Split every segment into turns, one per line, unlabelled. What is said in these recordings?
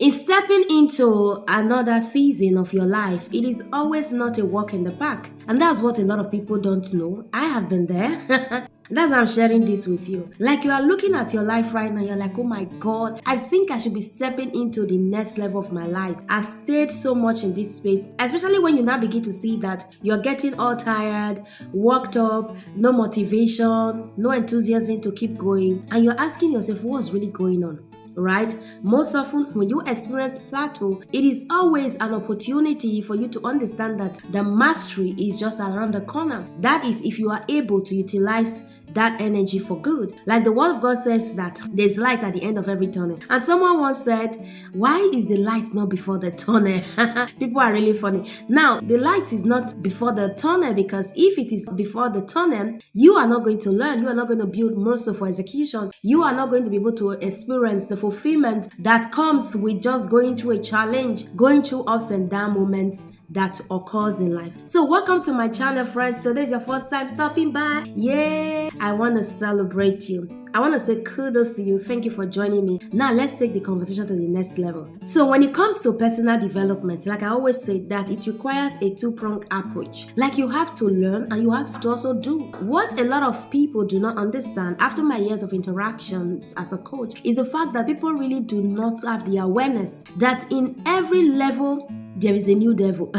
In stepping into another season of your life, it is always not a walk in the park. And that's what a lot of people don't know. I have been there. That's why I'm sharing this with you. Like you are looking at your life right now, you're like, oh my God, I think I should be stepping into the next level of my life. I've stayed so much in this space, especially when you now begin to see that you're getting all tired, worked up, no motivation, no enthusiasm to keep going. And you're asking yourself, what's really going on? Right? Most often, when you experience plateau, it is always an opportunity for you to understand that the mastery is just around the corner. That is, if you are able to utilize that energy for good. Like the word of God says that there's light at the end of every tunnel. And someone once said, why is the light not before the tunnel? People are really funny. Now, the light is not before the tunnel because if it is before the tunnel, you are not going to learn. You are not going to build muscle for execution. You are not going to be able to experience the fulfillment that comes with just going through a challenge, going through ups and down moments that occurs in life. So welcome to my channel, friends. Today is your first time stopping by. Yay! I want to celebrate you. I want to say kudos to you. Thank you for joining me. Now let's take the conversation to the next level. So when it comes to personal development, like I always say that it requires a two-pronged approach. Like you have to learn and you have to also do. What a lot of people do not understand after my years of interactions as a coach is the fact that people really do not have the awareness that in every level there is a new devil.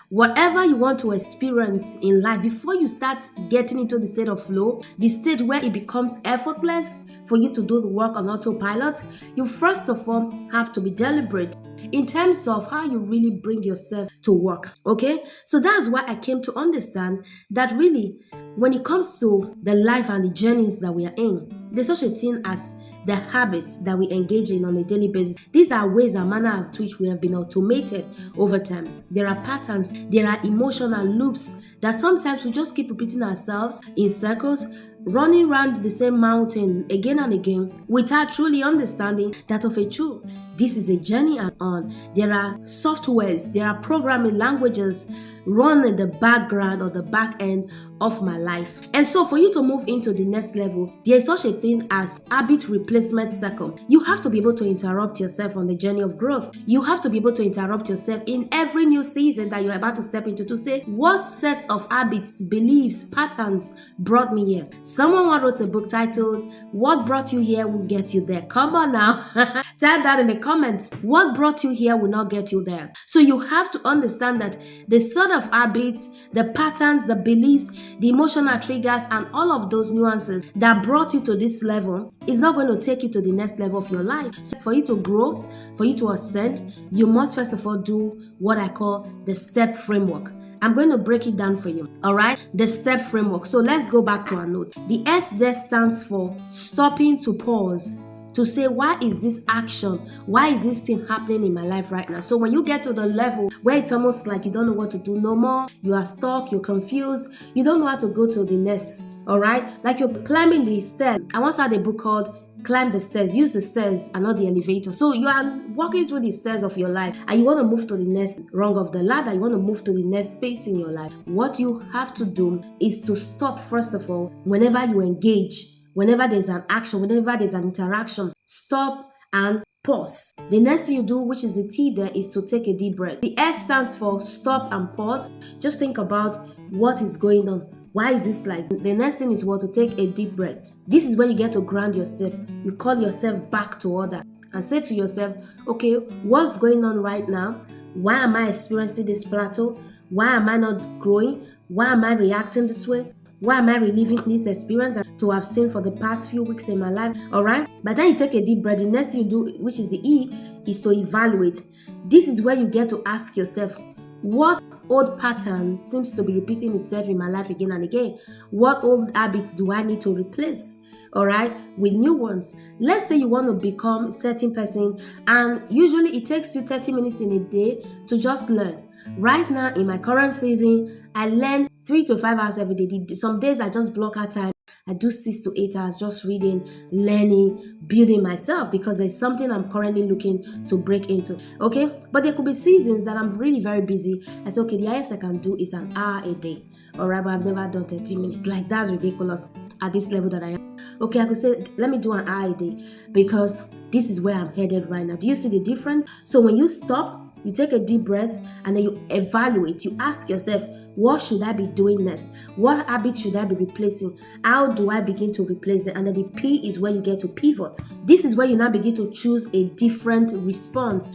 Whatever you want to experience in life, before you start getting into the state of flow, the state where it becomes effortless for you to do the work on autopilot, you first of all have to be deliberate in terms of how you really bring yourself to work. Okay? So that's why I came to understand that really, when it comes to the life and the journeys that we are in, there's such a thing as the habits that we engage in on a daily basis. These are ways and manner of which we have been automated over time. There are patterns, there are emotional loops that sometimes we just keep repeating ourselves in circles, running around the same mountain again and again without truly understanding that of a truth. This is a journey I'm on. There are softwares, there are programming languages run in the background or the back end of my life. And so for you to move into the next level, there is such a thing as habit replacement cycle. You have to be able to interrupt yourself on the journey of growth. You have to be able to interrupt yourself in every new season that you're about to step into to say, what sets of habits, beliefs, patterns brought me here? Someone wrote a book titled, What Brought You Here Will Get You There. Come on now. Type that in the comments. What brought you here will not get you there. So you have to understand that the sort of habits, the patterns, the beliefs, the emotional triggers, and all of those nuances that brought you to this level is not going to take you to the next level of your life. So for you to grow, for you to ascend, you must first of all do what I call the step framework. I'm going to break it down for you. All right, the step framework. So let's go back to our notes. The S there stands for stopping to pause, to say, why is this action? Why is this thing happening in my life right now? So when you get to the level where it's almost like you don't know what to do no more, you are stuck, you're confused, you don't know how to go to the next. All right, like you're climbing the stairs. I once had a book called Climb the Stairs, use the stairs and not the elevator. So you are walking through the stairs of your life and you want to move to the next rung of the ladder, you want to move to the next space in your life. What you have to do is to stop first of all whenever you engage. Whenever there's an action, whenever there's an interaction, stop and pause. The next thing you do, which is the T there, is to take a deep breath. The S stands for stop and pause. Just think about what is going on. Why is this like? The next thing is what? To take a deep breath. This is where you get to ground yourself. You call yourself back to order and say to yourself, okay, what's going on right now? Why am I experiencing this plateau? Why am I not growing? Why am I reacting this way? Why am I reliving this experience to have seen for the past few weeks in my life? All right. But then you take a deep breath. The next thing you do, which is the E, is to evaluate. This is where you get to ask yourself, what old pattern seems to be repeating itself in my life again and again? What old habits do I need to replace? All right, with new ones. Let's say you want to become a certain person, and usually it takes you 30 minutes in a day to just learn. Right now, in my current season, I learn 3 to 5 hours every day. Some days I just block out time. I do 6 to 8 hours just reading, learning, building myself because there's something I'm currently looking to break into. Okay, but there could be seasons that I'm really very busy. I say, okay, the highest I can do is an hour a day. All right, but I've never done 30 minutes. Like, that's ridiculous at this level that I am. Okay, I could say, let me do an hour a day because this is where I'm headed right now. Do you see the difference? So when you stop, you take a deep breath and then you evaluate. You ask yourself, what should I be doing next? What habits should I be replacing? How do I begin to replace them? And then the P is where you get to pivot. This is where you now begin to choose a different response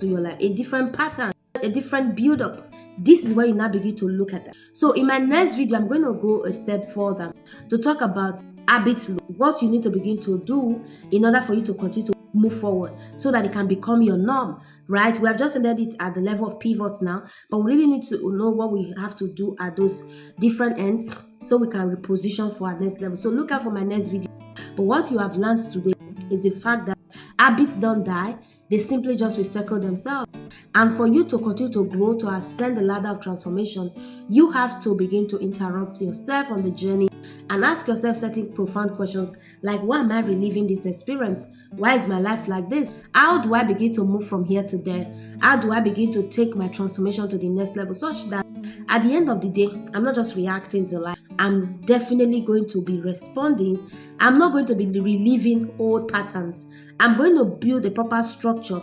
to your life, a different pattern, a different build up. This is where you now begin to look at that. So in my next video, I'm going to go a step further to talk about habits, what you need to begin to do in order for you to continue to move forward so that it can become your norm, right? We have just ended it at the level of pivots now, but we really need to know what we have to do at those different ends so we can reposition for our next level. So look out for my next video. But what you have learned today is the fact that habits don't die, they simply just recycle themselves. And for you to continue to grow, to ascend the ladder of transformation, you have to begin to interrupt yourself on the journey and ask yourself certain profound questions like, why am I reliving this experience? Why is my life like this? How do I begin to move from here to there? How do I begin to take my transformation to the next level such that at the end of the day, I'm not just reacting to life. I'm definitely going to be responding. I'm not going to be reliving old patterns. I'm going to build a proper structure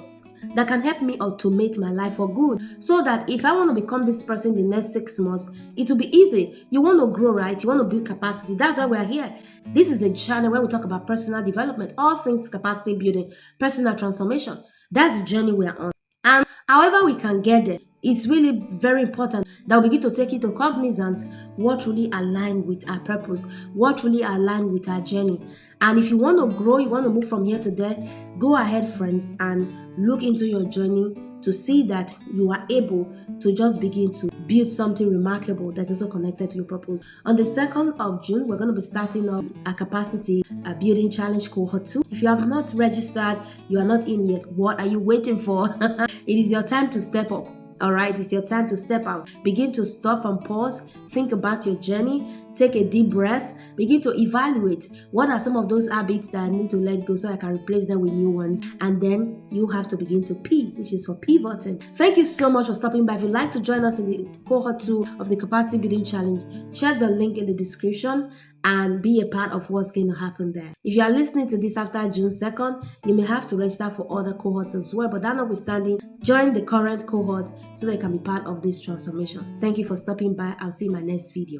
that can help me automate my life for good so that if I want to become this person in the next 6 months, it will be easy. You want to grow, right? You want to build capacity. That's why we're here. This is a channel where we talk about personal development, all things capacity building, personal transformation. That's the journey we're on. And however we can get there, it's really very important that we begin to take into cognizance what really align with our purpose, what really align with our journey. And if you want to grow, you want to move from here to there, go ahead, friends, and look into your journey to see that you are able to just begin to build something remarkable that's also connected to your purpose. On the 2nd of June, we're going to be starting up a capacity building challenge cohort 2. If you have not registered, you are not in yet, what are you waiting for? It is your time to step up. All right, it's your time to step out. Begin to stop and pause, think about your journey, take a deep breath, begin to evaluate what are some of those habits that I need to let go so I can replace them with new ones. And then you have to begin to P, which is for pivoting. Thank you so much for stopping by. If you'd like to join us in the cohort 2 of the Capacity Building Challenge, check the link in the description and be a part of what's going to happen there. If you are listening to this after June 2nd, you may have to register for other cohorts as well. But that notwithstanding, join the current cohort so that you can be part of this transformation. Thank you for stopping by. I'll see you in my next video.